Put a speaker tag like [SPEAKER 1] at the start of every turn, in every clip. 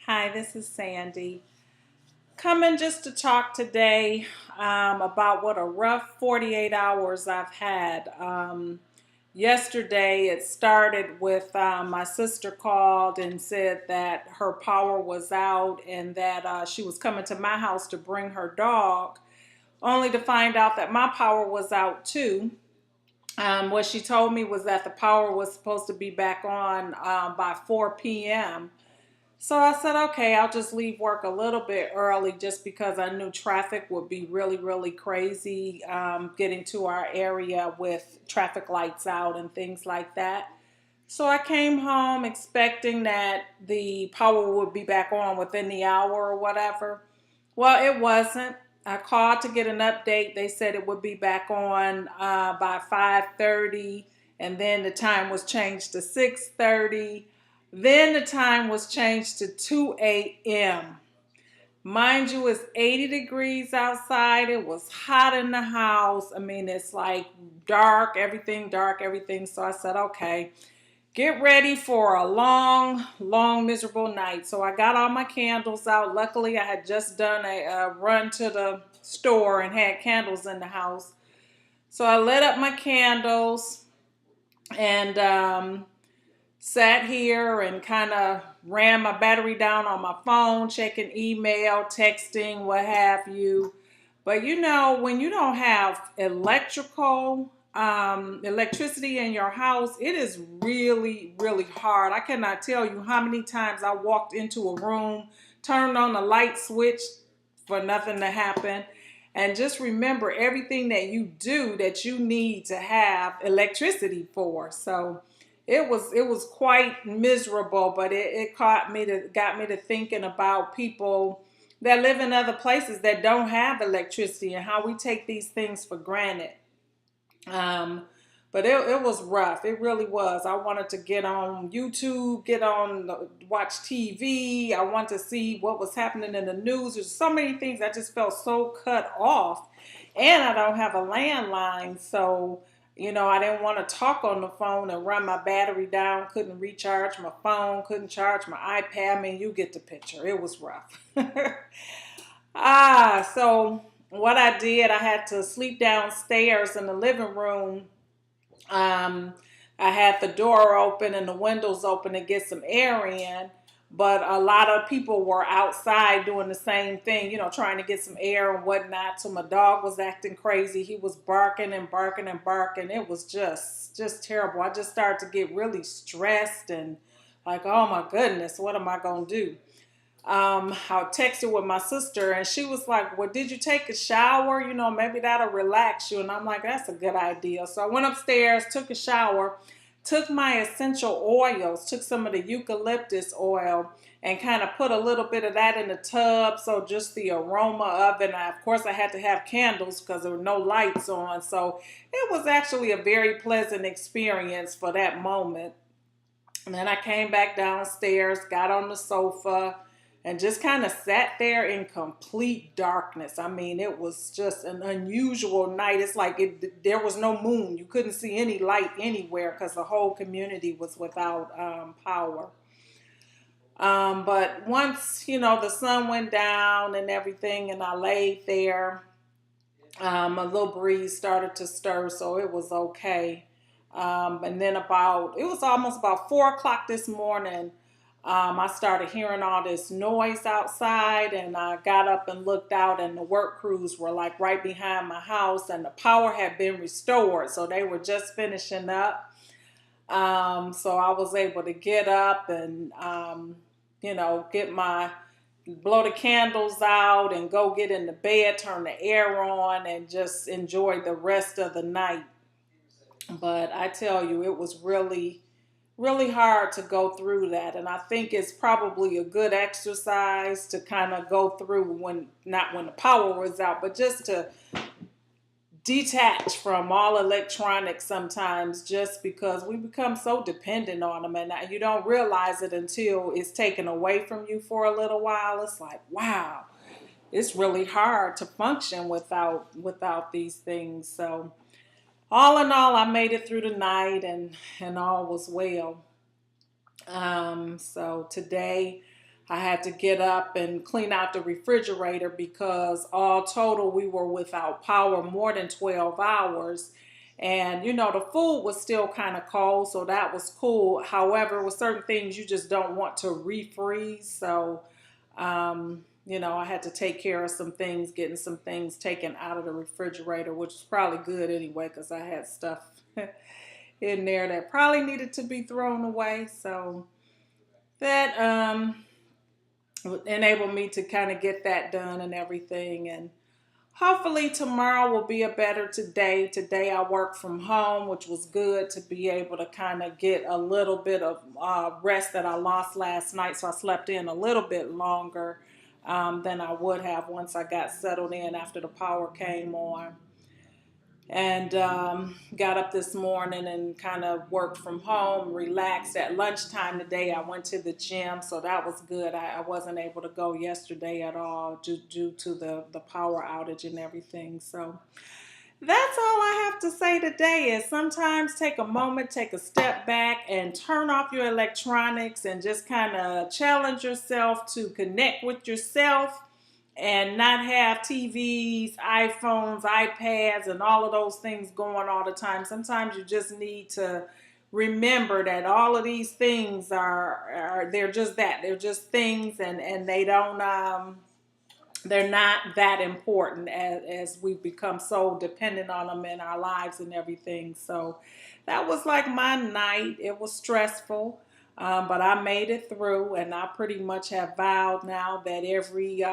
[SPEAKER 1] Hi, this is Sandy. Coming just to talk today about what a rough 48 hours I've had. Yesterday, it started with my sister called and said that her power was out and that she was coming to my house to bring her dog, only to find out that my power was out too. What she told me was that the power was supposed to be back on by 4 p.m. So I said, okay, I'll just leave work a little bit early just because I knew traffic would be really, really crazy getting to our area with traffic lights out and things like that. So I came home expecting that the power would be back on within the hour or whatever. Well, it wasn't. I called to get an update. They said it would be back on by 5:30, and then the time was changed to 6:30. Then the time was changed to 2 a.m. Mind you, it's 80 degrees outside. It was hot in the house. I mean, it's like dark, everything dark, everything. So I said, okay, get ready for a long, long, miserable night. So I got all my candles out. Luckily, I had just done a run to the store and had candles in the house. So I lit up my candles and sat here and kind of ran my battery down on my phone, checking email, texting, what have you. But when you don't have electricity in your house, it is really, really hard. I cannot tell you how many times I walked into a room, turned on the light switch for nothing to happen. And just remember everything that you do that you need to have electricity for. So it was quite miserable, but it got me to thinking about people that live in other places that don't have electricity and how we take these things for granted. Um, but it was rough. It really was. I wanted to get on YouTube, watch TV. I wanted to see what was happening in the news. There's so many things. I just felt so cut off. And I don't have a landline. So, I didn't want to talk on the phone and run my battery down. Couldn't recharge my phone. Couldn't charge my iPad. I mean, you get the picture. It was rough. So what I did, I had to sleep downstairs in the living room. Um, I had the door open and the windows open to get some air in, but a lot of people were outside doing the same thing, trying to get some air and whatnot. So my dog was acting crazy. He was barking and barking and barking. It was just terrible. I just started to get really stressed and like, oh my goodness, what am I gonna do? I texted with my sister and she was like, well, did you take a shower? Maybe that'll relax you. And I'm like, that's a good idea. So I went upstairs, took a shower, took my essential oils, took some of the eucalyptus oil and kind of put a little bit of that in the tub. So just the aroma of it. And of course I had to have candles because there were no lights on. So it was actually a very pleasant experience for that moment. And then I came back downstairs, got on the sofa, and just kind of sat there in complete darkness. I mean, it was just an unusual night. It's like there was no moon. You couldn't see any light anywhere because the whole community was without power. But once, the sun went down and everything, and I laid there, a little breeze started to stir, so it was okay. And then it was almost about 4 o'clock this morning. I started hearing all this noise outside, and I got up and looked out, and the work crews were like right behind my house, and the power had been restored, so they were just finishing up. So I was able to get up and, get blow the candles out and go get in the bed, turn the air on, and just enjoy the rest of the night. But I tell you, it was really, really hard to go through that. And I think it's probably a good exercise to kind of go through not when the power was out, but just to detach from all electronics sometimes just because we become so dependent on them and you don't realize it until it's taken away from you for a little while. It's like, wow, it's really hard to function without these things. So all in all, I made it through the night and all was well. So today I had to get up and clean out the refrigerator because all total we were without power more than 12 hours. And the food was still kind of cold, so that was cool. However, with certain things you just don't want to refreeze. So, I had to take care of some things, getting some things taken out of the refrigerator, which is probably good anyway because I had stuff in there that probably needed to be thrown away. So that enabled me to kind of get that done and everything. And hopefully tomorrow will be a better today. Today I work from home, which was good to be able to kind of get a little bit of rest that I lost last night. So I slept in a little bit longer than I would have once I got settled in after the power came on. And got up this morning and kind of worked from home, relaxed. At lunchtime today I went to the gym, so that was good. I wasn't able to go yesterday at all due to the power outage and everything. So that's all I have to say today is sometimes take a moment, take a step back and turn off your electronics and just kind of challenge yourself to connect with yourself and not have TVs, iPhones, iPads, and all of those things going all the time. Sometimes you just need to remember that all of these things are they're just that. They're just things, and they don't they're not that important as we've become so dependent on them in our lives and everything. So that was like my night. It was stressful, but I made it through, and I pretty much have vowed now that every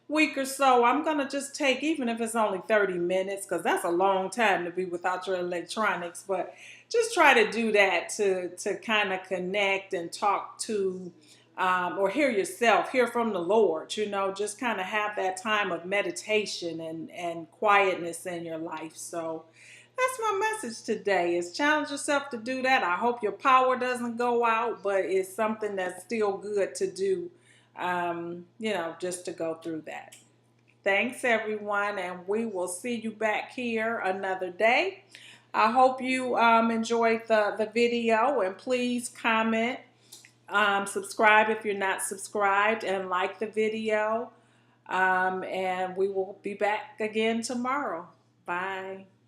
[SPEAKER 1] week or so I'm going to just take, even if it's only 30 minutes, because that's a long time to be without your electronics, but just try to do that to kind of connect and talk to or hear yourself, hear from the Lord, just kind of have that time of meditation and quietness in your life. So that's my message today is challenge yourself to do that. I hope your power doesn't go out, but it's something that's still good to do, just to go through that. Thanks everyone, and we will see you back here another day. I hope you enjoyed the video, and please comment. Subscribe if you're not subscribed, and like the video. And we will be back again tomorrow. Bye.